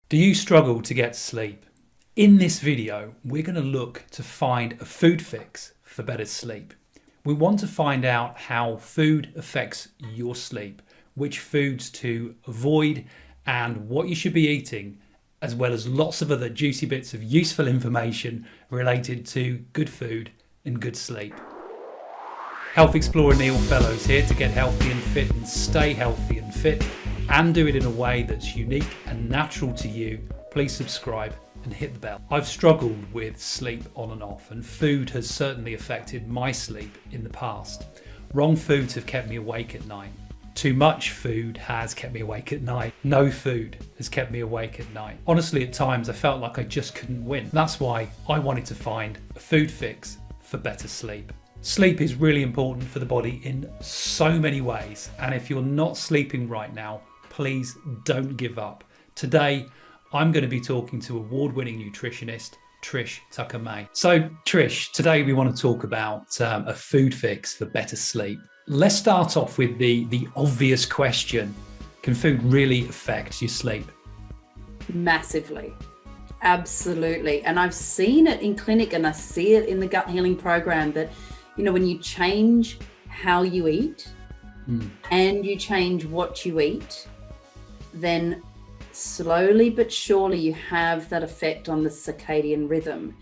Do you struggle to get sleep? In this video, we're going to look to find a food fix for better sleep. We want to find out how food affects your sleep, which foods to avoid, and what you should be eating, as well as lots of other juicy bits of useful information related to good food and good sleep. Health Explorer Neil Fellows here to get healthy and fit and stay healthy and fit and do it in a way that's unique and natural to you. Please subscribe and hit the bell. I've struggled with sleep on and off, and food has certainly affected my sleep in the past. Wrong foods have kept me awake at night. Too much food has kept me awake at night. No food has kept me awake at night. Honestly, at times I felt like I just couldn't win. That's why I wanted to find a food fix for better sleep. Sleep is really important for the body in so many ways, and if you're not sleeping right now, please don't give up. Today, I'm going to be talking to award-winning nutritionist Trish Tucker. So Trish, today we want to talk about a food fix for better sleep. Let's start off with the obvious question. Can food really affect your sleep? Massively. Absolutely. And I've seen it in clinic, and I see it in the gut healing program that, when you change how you eat and you change what you eat, then slowly but surely you have that effect on the circadian rhythm.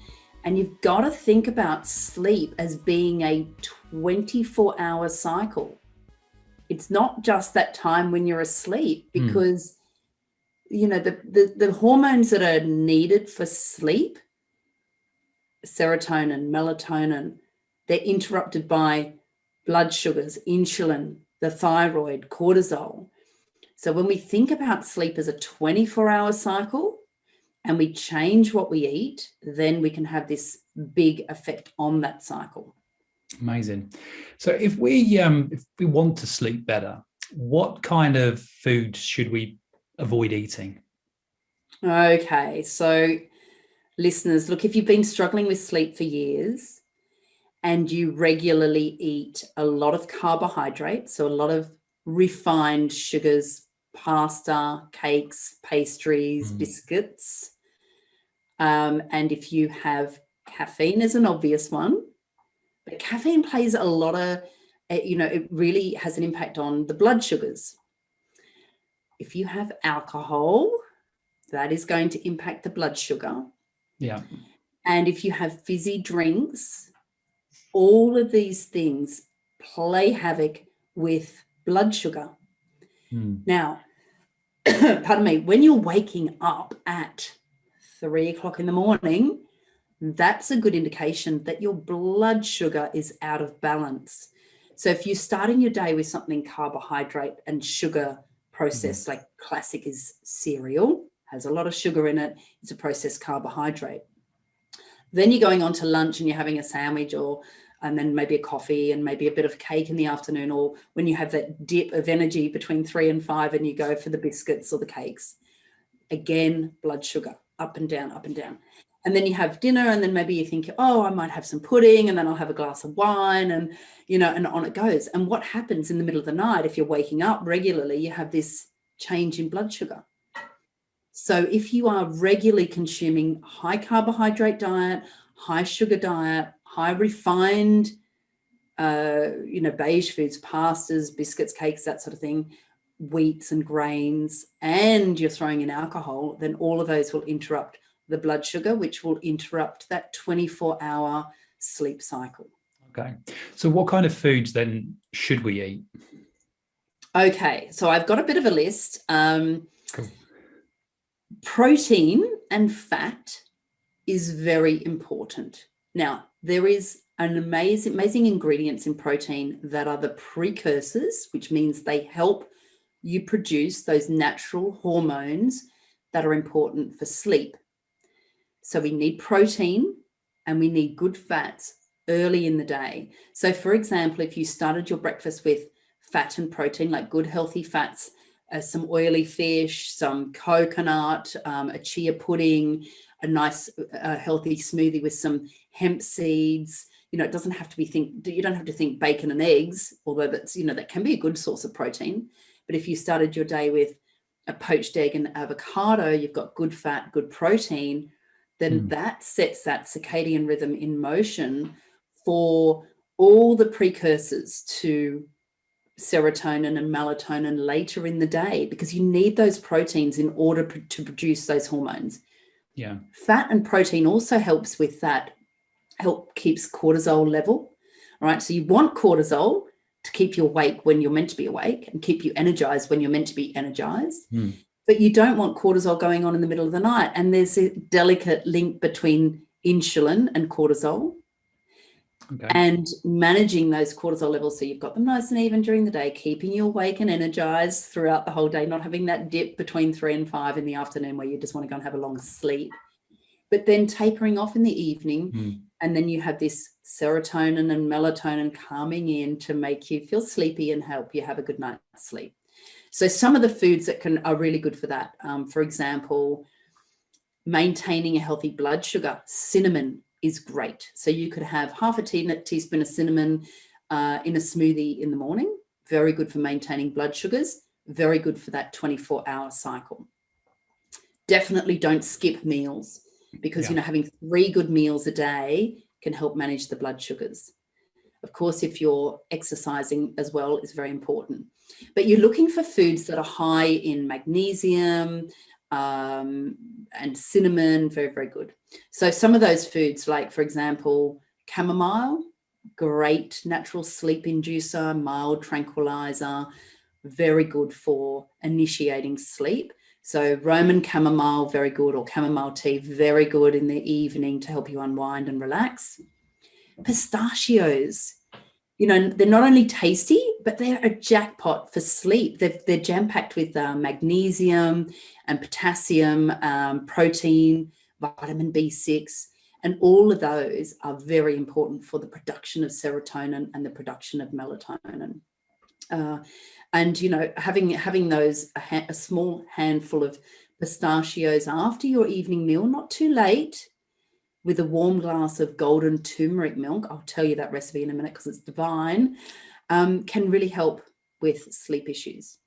And you've got to think about sleep as being a 24-hour cycle. It's not just that time when you're asleep, because the hormones that are needed for sleep, serotonin, melatonin, they're interrupted by blood sugars, insulin, the thyroid, cortisol. So when we think about sleep as a 24-hour cycle and we change what we eat, then we can have this big effect on that cycle. Amazing. So if we want to sleep better, what kind of foods should we avoid eating? Okay, so listeners, look, if you've been struggling with sleep for years and you regularly eat a lot of carbohydrates, so a lot of refined sugars, pasta, cakes, pastries, biscuits, and if you have caffeine is an obvious one, but caffeine plays a lot of, it really has an impact on the blood sugars. If you have alcohol, that is going to impact the blood sugar. Yeah. And if you have fizzy drinks, all of these things play havoc with blood sugar. Now, pardon me, when you're waking up at 3 o'clock in the morning, that's a good indication that your blood sugar is out of balance. So if you're starting your day with something carbohydrate and sugar processed, like classic is cereal, has a lot of sugar in it, it's a processed carbohydrate. Then you're going on to lunch and you're having a sandwich, and then maybe a coffee and maybe a bit of cake in the afternoon, or when you have that dip of energy between 3 and 5 and you go for the biscuits or the cakes. Again, blood sugar, up and down, up and down. And then you have dinner, and then maybe you think, oh, I might have some pudding, and then I'll have a glass of wine, and, and on it goes. And what happens in the middle of the night, if you're waking up regularly, you have this change in blood sugar. So if you are regularly consuming high carbohydrate diet, high sugar diet, high refined, beige foods, pastas, biscuits, cakes, that sort of thing, wheats and grains, and you're throwing in alcohol, then all of those will interrupt the blood sugar, which will interrupt that 24-hour sleep cycle. Okay. So what kind of foods then should we eat? Okay. So I've got a bit of a list. Cool. Protein and fat is very important. Now, there is an amazing ingredients in protein that are the precursors, which means they help you produce those natural hormones that are important for sleep. So we need protein and we need good fats early in the day. So for example, if you started your breakfast with fat and protein, like good healthy fats, some oily fish, some coconut, a chia pudding, a nice healthy smoothie with some hemp seeds. It doesn't have to you don't have to think bacon and eggs, although that's, that can be a good source of protein. But if you started your day with a poached egg and avocado, you've got good fat, good protein, then that sets that circadian rhythm in motion for all the precursors to serotonin and melatonin later in the day, because you need those proteins in order to produce those hormones. Yeah. Fat and protein also helps with that, keeps cortisol level. All right. So you want cortisol to keep you awake when you're meant to be awake and keep you energized when you're meant to be energized. But you don't want cortisol going on in the middle of the night. And there's a delicate link between insulin and cortisol. Okay. And managing those cortisol levels so you've got them nice and even during the day, keeping you awake and energized throughout the whole day, not having that dip between 3 and 5 in the afternoon where you just want to go and have a long sleep, but then tapering off in the evening. And then you have this serotonin and melatonin coming in to make you feel sleepy and help you have a good night's sleep. So some of the foods that are really good for that, for example, maintaining a healthy blood sugar, cinnamon is great. So you could have half a teaspoon of cinnamon in a smoothie in the morning. Very good for maintaining blood sugars. Very good for that 24-hour cycle. Definitely don't skip meals, because, having 3 good meals a day can help manage the blood sugars. Of course, if you're exercising as well, is very important. But you're looking for foods that are high in magnesium, and cinnamon, very, very good. So some of those foods, like, for example, chamomile, great natural sleep inducer, mild tranquilizer, very good for initiating sleep. So Roman chamomile, very good, or chamomile tea, very good in the evening to help you unwind and relax. Pistachios, they're not only tasty, but they're a jackpot for sleep. They're jam-packed with magnesium and potassium, protein, vitamin B6, and all of those are very important for the production of serotonin and the production of melatonin. And, having those, a small handful of pistachios after your evening meal, not too late, with a warm glass of golden turmeric milk, I'll tell you that recipe in a minute because it's divine, can really help with sleep issues.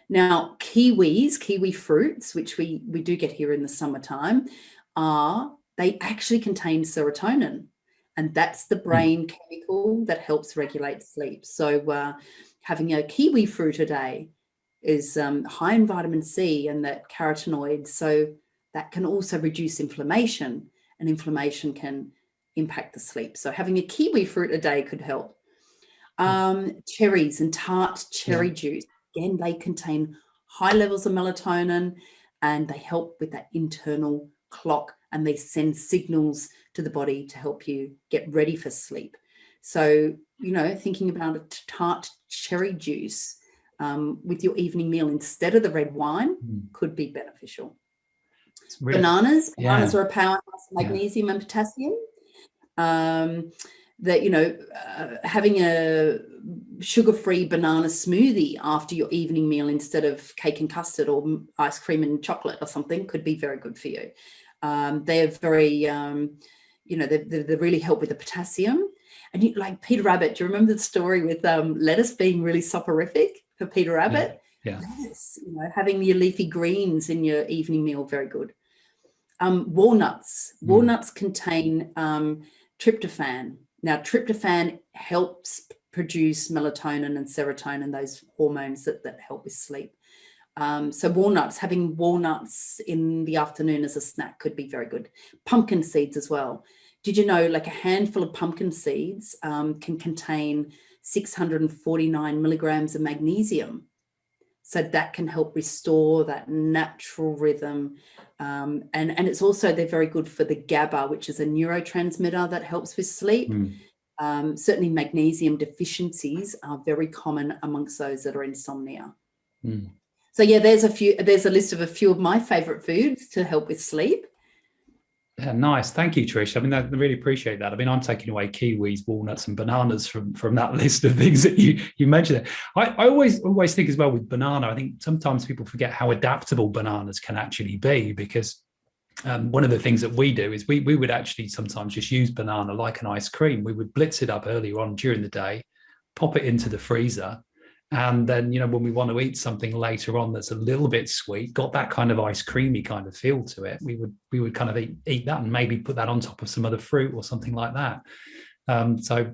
Now, kiwi fruits, which we do get here in the summertime, they actually contain serotonin, and that's the brain chemical that helps regulate sleep. So having a kiwi fruit a day is high in vitamin C and that carotenoid, so that can also reduce inflammation, and inflammation can impact the sleep. So having a kiwi fruit a day could help. Cherries and tart cherry juice, again, they contain high levels of melatonin, and they help with that internal clock, and they send signals to the body to help you get ready for sleep. So, thinking about a tart cherry juice with your evening meal instead of the red wine could be beneficial. Really, bananas are a powerhouse of magnesium and potassium. Having a sugar-free banana smoothie after your evening meal instead of cake and custard or ice cream and chocolate or something could be very good for you. They're very, they really help with the potassium. And like Peter Rabbit, do you remember the story with lettuce being really soporific for Peter Rabbit? Yeah. Lettuce, having your leafy greens in your evening meal, very good. Walnuts contain tryptophan. Now, tryptophan helps produce melatonin and serotonin, those hormones that help with sleep. So having walnuts in the afternoon as a snack could be very good. Pumpkin seeds as well. Did you know, like, a handful of pumpkin seeds can contain 649 milligrams of magnesium? So that can help restore that natural rhythm. And it's also, they're very good for the GABA, which is a neurotransmitter that helps with sleep. Certainly magnesium deficiencies are very common amongst those that are insomnia. So there's a list of a few of my favorite foods to help with sleep. Yeah, nice. Thank you, Trish. I mean, I really appreciate that. I mean, I'm taking away kiwis, walnuts, and bananas from that list of things that you mentioned. I always think as well with banana, I think sometimes people forget how adaptable bananas can actually be, because one of the things that we do is we would actually sometimes just use banana like an ice cream. We would blitz it up earlier on during the day, pop it into the freezer, And then, when we want to eat something later on that's a little bit sweet, got that kind of ice creamy kind of feel to it, we would kind of eat that and maybe put that on top of some other fruit or something like that. So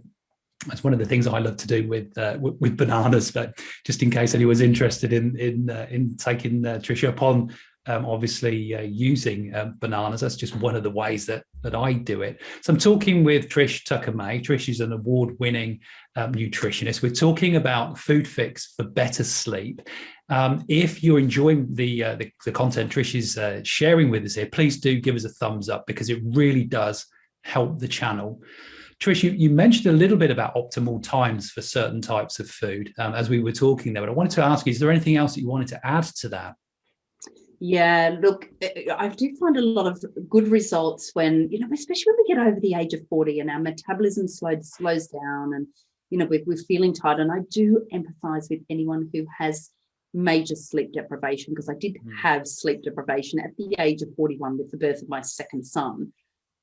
that's one of the things I love to do with bananas. But just in case anyone's interested in taking Trish up on obviously using bananas, that's just one of the ways that I do it. So I'm talking with Trish Tucker. Trish is an award-winning nutritionist. We're talking about food fix for better sleep. If you're enjoying the content Trish is sharing with us here, please do give us a thumbs up, because it really does help the channel. Trish, you mentioned a little bit about optimal times for certain types of food as we were talking there, but I wanted to ask you, is there anything else that you wanted to add to that? Yeah, look, I do find a lot of good results when, especially when we get over the age of 40 and our metabolism slows down and, we're feeling tired. And I do empathize with anyone who has major sleep deprivation, because I did have sleep deprivation at the age of 41 with the birth of my second son.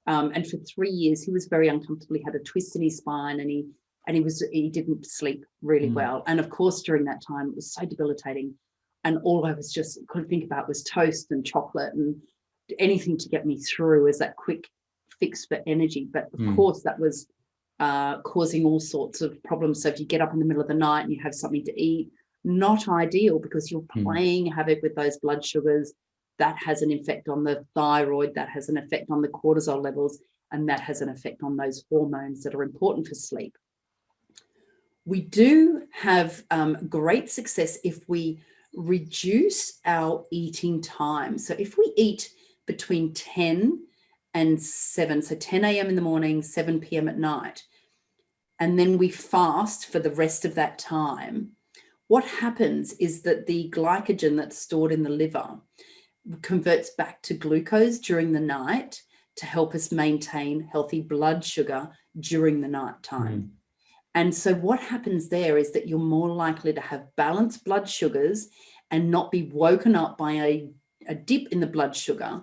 And for 3 years, he was very uncomfortable. He had a twist in his spine, and he didn't sleep really well. And of course, during that time, it was so debilitating. And all I could think about was toast and chocolate and anything to get me through as that quick fix for energy. But of course, that was causing all sorts of problems. So if you get up in the middle of the night and you have something to eat, not ideal, because you're playing havoc with those blood sugars. That has an effect on the thyroid, that has an effect on the cortisol levels, and that has an effect on those hormones that are important for sleep. We do have great success if we reduce our eating time. So if we eat between 10 and 7, so 10 a.m. in the morning, 7 p.m. at night, and then we fast for the rest of that time, what happens is that the glycogen that's stored in the liver converts back to glucose during the night to help us maintain healthy blood sugar during the night time. And so what happens there is that you're more likely to have balanced blood sugars and not be woken up by a dip in the blood sugar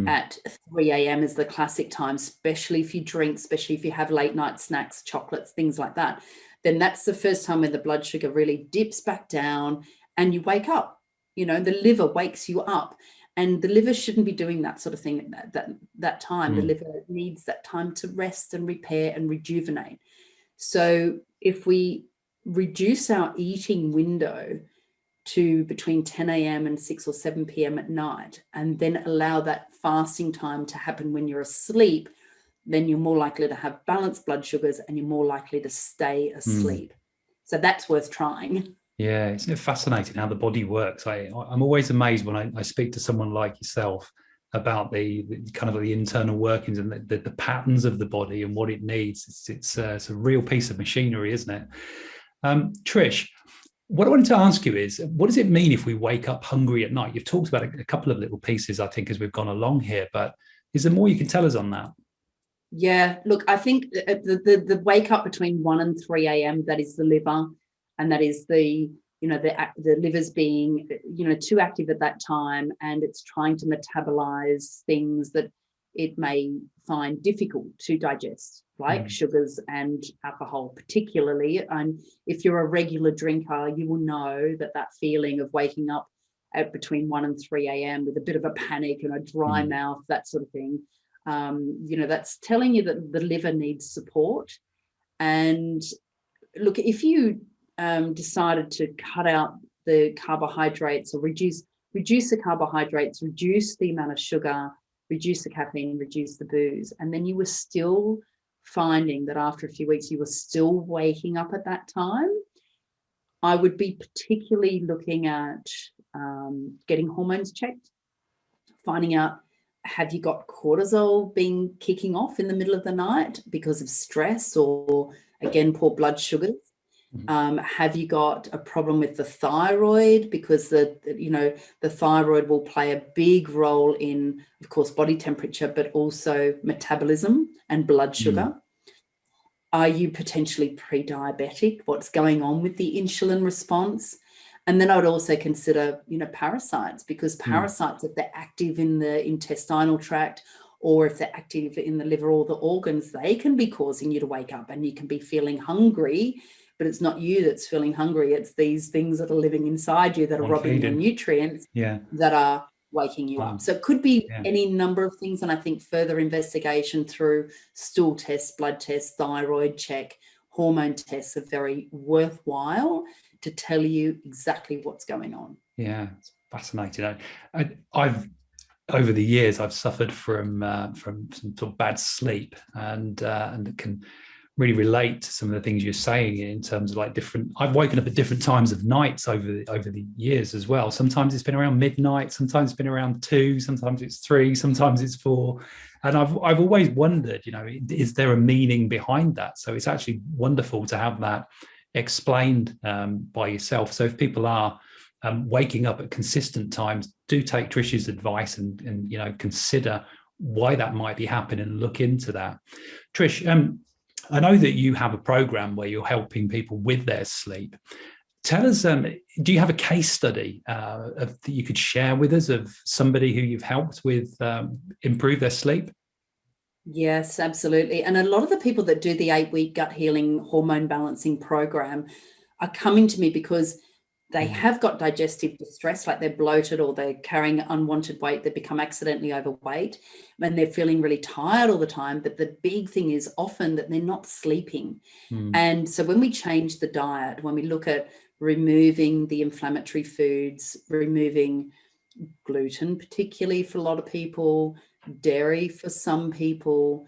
at 3 a.m. is the classic time, especially if you drink, especially if you have late night snacks, chocolates, things like that. Then that's the first time when the blood sugar really dips back down and you wake up. The liver wakes you up, and the liver shouldn't be doing that sort of thing at that time. The liver needs that time to rest and repair and rejuvenate. So if we reduce our eating window to between 10 a.m. and 6 or 7 p.m. at night, and then allow that fasting time to happen when you're asleep, then you're more likely to have balanced blood sugars and you're more likely to stay asleep. So that's worth trying. Yeah, isn't it fascinating how the body works? I'm always amazed when I speak to someone like yourself about the kind of the internal workings and the patterns of the body and what it needs. It's a real piece of machinery, isn't it? Trish, what I wanted to ask you is, what does it mean if we wake up hungry at night? You've talked about a couple of little pieces, I think, as we've gone along here, but is there more you can tell us on that? Yeah, look, I think the wake up between 1 and 3 a.m., that is the liver, and that is the liver's being, too active at that time, and it's trying to metabolize things that it may find difficult to digest, like sugars and alcohol particularly. And if you're a regular drinker, you will know that feeling of waking up at between 1 and 3 a.m. with a bit of a panic and a dry mouth, that sort of thing. That's telling you that the liver needs support. And look, if you decided to cut out the carbohydrates or reduce the carbohydrates, reduce the amount of sugar, reduce the caffeine, reduce the booze, and then you were still finding that after a few weeks you were still waking up at that time, I would be particularly looking at getting hormones checked, finding out, have you got cortisol kicking off in the middle of the night because of stress or, again, poor blood sugars? Have you got a problem with the thyroid? Because the thyroid will play a big role in, of course, body temperature, but also metabolism and blood sugar. Are you potentially pre-diabetic? What's going on with the insulin response? And then I would also consider, parasites, because parasites, if they're active in the intestinal tract or if they're active in the liver or the organs, they can be causing you to wake up and you can be feeling hungry but it's not you that's feeling hungry. It's these things that are living inside you that are robbing your nutrients that are waking you up. So it could be any number of things. And I think further investigation through stool tests, blood tests, thyroid check, hormone tests are very worthwhile to tell you exactly what's going on. Yeah, it's fascinating. I've over the years I've suffered from some sort of bad sleep, and it can really relate to some of the things you're saying in terms of like different. I've woken up at different times of nights over the years as well. Sometimes it's been around midnight, sometimes it's been around 2, sometimes it's 3, sometimes it's 4. And I've always wondered, is there a meaning behind that? So it's actually wonderful to have that explained by yourself. So if people are waking up at consistent times, do take Trish's advice and consider why that might be happening and look into that. Trish, I know that you have a program where you're helping people with their sleep. Tell us, do you have a case study that you could share with us of somebody who you've helped with improve their sleep? Yes, absolutely. And a lot of the people that do the 8-week gut healing hormone balancing program are coming to me because they have got digestive distress, like they're bloated or they're carrying unwanted weight, they become accidentally overweight, and they're feeling really tired all the time. But the big thing is often that they're not sleeping. And so when we change the diet, when we look at removing the inflammatory foods, removing gluten, particularly for a lot of people, dairy for some people,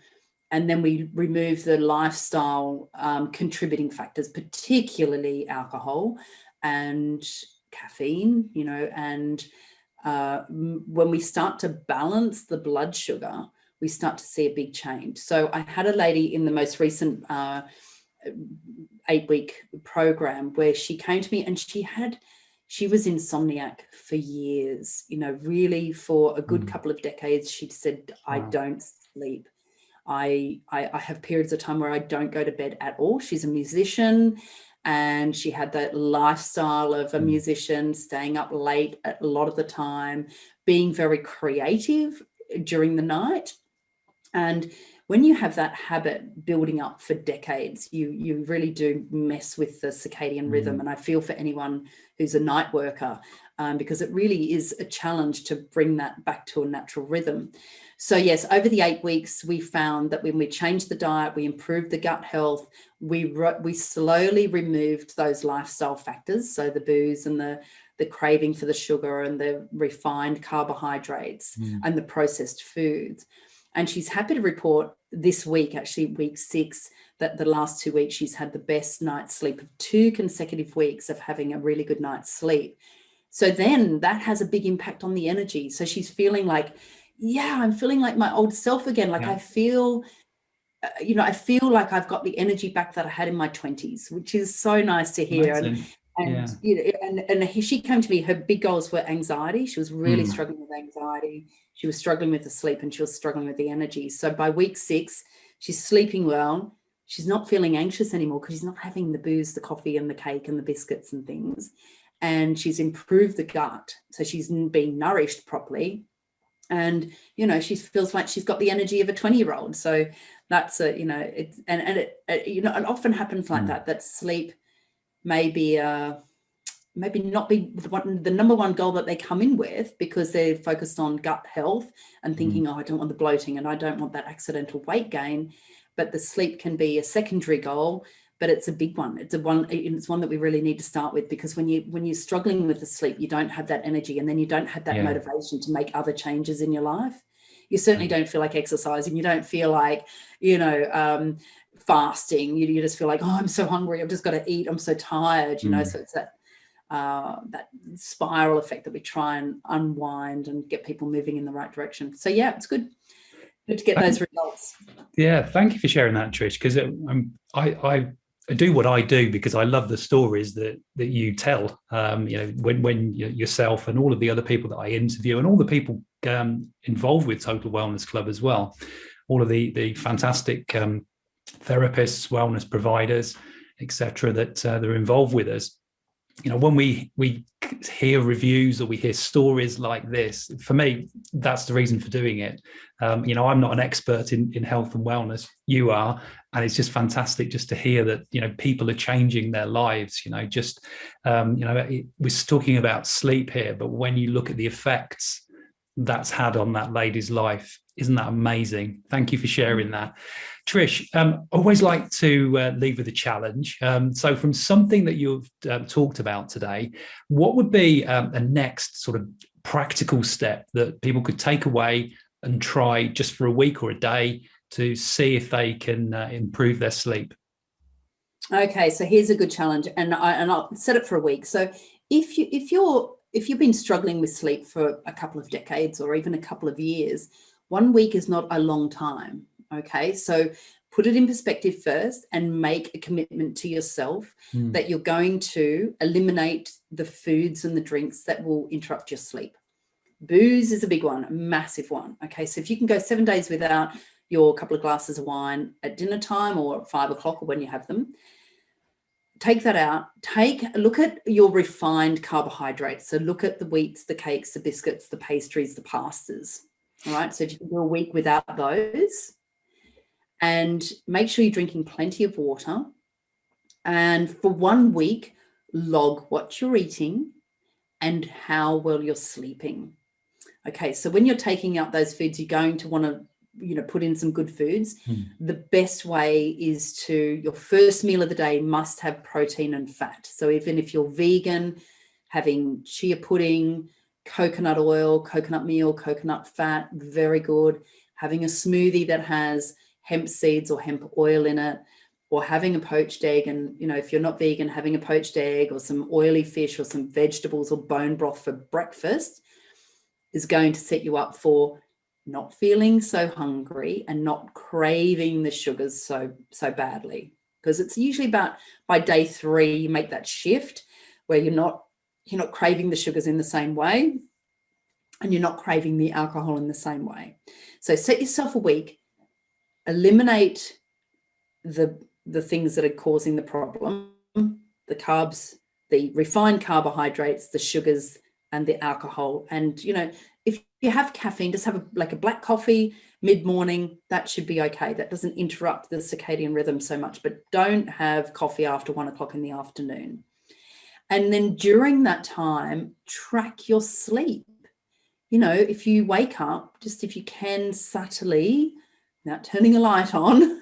and then we remove the lifestyle contributing factors, particularly alcohol and caffeine, and when we start to balance the blood sugar, we start to see a big change. So I had a lady in the most recent 8-week program where she came to me and she was insomniac for years, really for a good couple of decades. She said, I don't sleep. I have periods of time where I don't go to bed at all. She's a musician and she had that lifestyle of a musician, staying up late a lot of the time, being very creative during the night. And when you have that habit building up for decades, you really do mess with the circadian rhythm. And I feel for anyone who's a night worker, because it really is a challenge to bring that back to a natural rhythm. So yes, over the 8 weeks, we found that when we changed the diet, we improved the gut health, we slowly removed those lifestyle factors, so the booze and the craving for the sugar and the refined carbohydrates and the processed foods. And she's happy to report this week, actually week 6, that the last 2 weeks she's had the best night's sleep of 2 consecutive weeks of having a really good night's sleep. So then that has a big impact on the energy. So she's feeling like, I'm feeling like my old self again. Like I feel, I feel like I've got the energy back that I had in my 20s, which is so nice to hear. And she came to me, her big goals were anxiety. She was really struggling with anxiety. She was struggling with the sleep and she was struggling with the energy. So by week 6, she's sleeping well. She's not feeling anxious anymore because she's not having the booze, the coffee and the cake and the biscuits and things. And she's improved the gut. So she's being nourished properly. And, she feels like she's got the energy of a 20-year-old. So that's it often happens like that sleep maybe not be the number one goal that they come in with, because they're focused on gut health and thinking, I don't want the bloating and I don't want that accidental weight gain. But the sleep can be a secondary goal, but it's a big one. It's one that we really need to start with, because when you're struggling with the sleep, you don't have that energy, and then you don't have that motivation to make other changes in your life. You certainly don't feel like exercising. You don't feel like, fasting. You just feel like, I'm so hungry. I've just got to eat. I'm so tired, So it's that spiral effect that we try and unwind and get people moving in the right direction. So it's good to get those results. Yeah, thank you for sharing that, Trish, because I do what I do because I love the stories that you tell. When yourself and all of the other people that I interview and all the people involved with Total Wellness Club as well, all of the fantastic therapists, wellness providers, etc., that they're involved with us. When we hear reviews or we hear stories like this, for me, that's the reason for doing it. I'm not an expert in health and wellness. You are. And it's just fantastic just to hear that, people are changing their lives, we're talking about sleep here, but when you look at the effects that's had on that lady's life, isn't that amazing? Thank you for sharing that. Trish, always like to leave with a challenge. So from something that you've talked about today, what would be a next sort of practical step that people could take away and try just for a week or a day to see if they can improve their sleep? Okay, so here's a good challenge, and I'll set it for a week. So if you've been struggling with sleep for a couple of decades or even a couple of years, 1 week is not a long time. Okay, so put it in perspective first and make a commitment to yourself that you're going to eliminate the foods and the drinks that will interrupt your sleep. Booze is a big one, a massive one. Okay, so if you can go 7 days without your couple of glasses of wine at dinner time or at 5 o'clock or when you have them, take that out. Look at your refined carbohydrates. So look at the wheats, the cakes, the biscuits, the pastries, the pastas. All right, so if you can do a week without those, and make sure you're drinking plenty of water. And for 1 week, log what you're eating and how well you're sleeping. Okay, so when you're taking out those foods, you're going to want to put in some good foods. The best way is to, your first meal of the day must have protein and fat. So even if you're vegan, having chia pudding, coconut oil, coconut meal, coconut fat, very good. Having a smoothie that has hemp seeds or hemp oil in it, or having a poached egg. And, if you're not vegan, having a poached egg or some oily fish or some vegetables or bone broth for breakfast is going to set you up for not feeling so hungry and not craving the sugars so badly. Because it's usually about by day 3, you make that shift where you're not craving the sugars in the same way and you're not craving the alcohol in the same way. So set yourself a week, eliminate the things that are causing the problem, the carbs, the refined carbohydrates, the sugars, and the alcohol. And, if you have caffeine, just have a black coffee mid-morning. That should be okay. That doesn't interrupt the circadian rhythm so much, but don't have coffee after 1 o'clock in the afternoon. And then during that time, track your sleep. If you wake up, just if you can subtly, without turning a light on,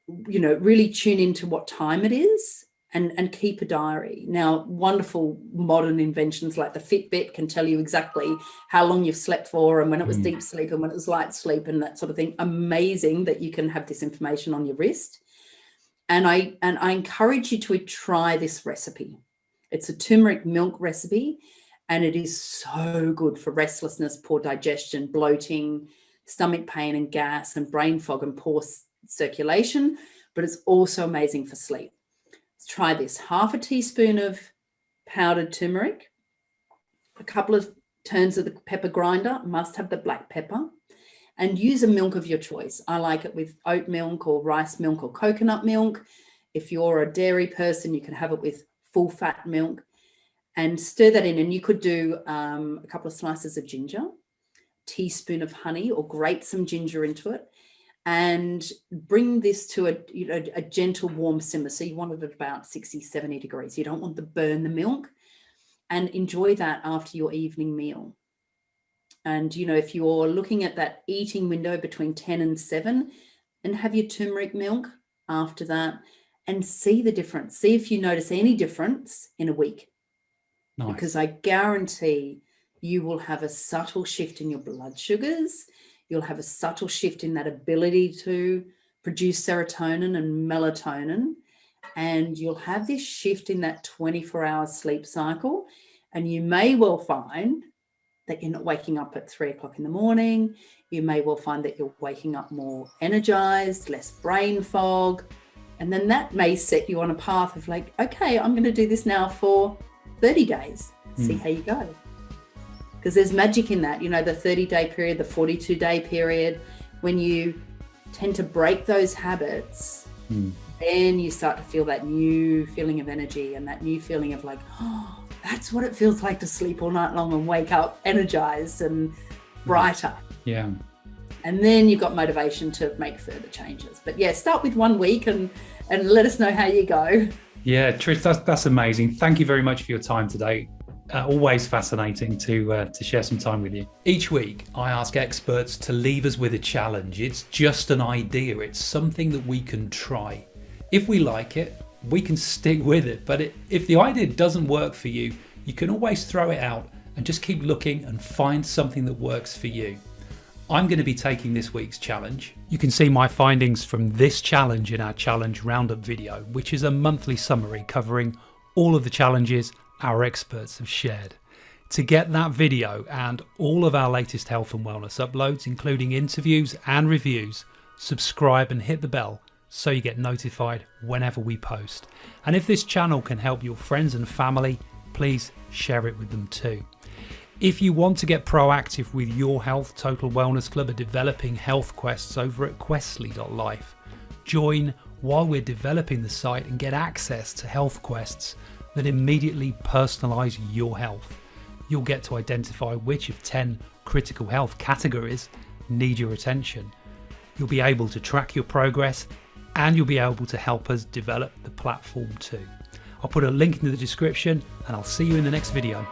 really tune into what time it is and keep a diary. Now, wonderful modern inventions like the Fitbit can tell you exactly how long you've slept for and when it was deep sleep and when it was light sleep and that sort of thing. Amazing that you can have this information on your wrist. And I encourage you to try this recipe. It's a turmeric milk recipe, and it is so good for restlessness, poor digestion, bloating, stomach pain and gas and brain fog and poor circulation, but it's also amazing for sleep. Let's try this. Half a teaspoon of powdered turmeric, a couple of turns of the pepper grinder, must have the black pepper, and use a milk of your choice. I like it with oat milk or rice milk or coconut milk. If you're a dairy person, you can have it with full fat milk, and stir that in. And you could do a couple of slices of ginger, teaspoon of honey, or grate some ginger into it, and bring this to a gentle warm simmer. So you want it at about 60, 70 degrees. You don't want to burn the milk, and enjoy that after your evening meal. And, if you're looking at that eating window between 10 and 7, and have your turmeric milk after that and see the difference. See if you notice any difference in a week. Nice. Because I guarantee you will have a subtle shift in your blood sugars. You'll have a subtle shift in that ability to produce serotonin and melatonin. And you'll have this shift in that 24-hour sleep cycle. And you may well find that you're not waking up at 3 o'clock in the morning. You may well find that you're waking up more energized, less brain fog. And then that may set you on a path of okay, I'm going to do this now for 30 days. See how you go. Because there's magic in that, the 30-day period, the 42-day period. When you tend to break those habits, then you start to feel that new feeling of energy and that new feeling of that's what it feels like to sleep all night long and wake up energized and brighter. Yeah. And then you've got motivation to make further changes. But yeah, start with 1 week and let us know how you go. Yeah, Trish, that's amazing. Thank you very much for your time today. Always fascinating to share some time with you. Each week, I ask experts to leave us with a challenge. It's just an idea. It's something that we can try. If we like it, we can stick with it. But if the idea doesn't work for you, you can always throw it out and just keep looking and find something that works for you. I'm going to be taking this week's challenge. You can see my findings from this challenge in our challenge roundup video, which is a monthly summary covering all of the challenges our experts have shared. To get that video and all of our latest health and wellness uploads, including interviews and reviews, subscribe and hit the bell so you get notified whenever we post. And if this channel can help your friends and family, please share it with them too. If you want to get proactive with your health, Total Wellness Club are developing health quests over at questly.life. Join while we're developing the site and get access to health quests that immediately personalise your health. You'll get to identify which of 10 critical health categories need your attention. You'll be able to track your progress and you'll be able to help us develop the platform too. I'll put a link in the description and I'll see you in the next video.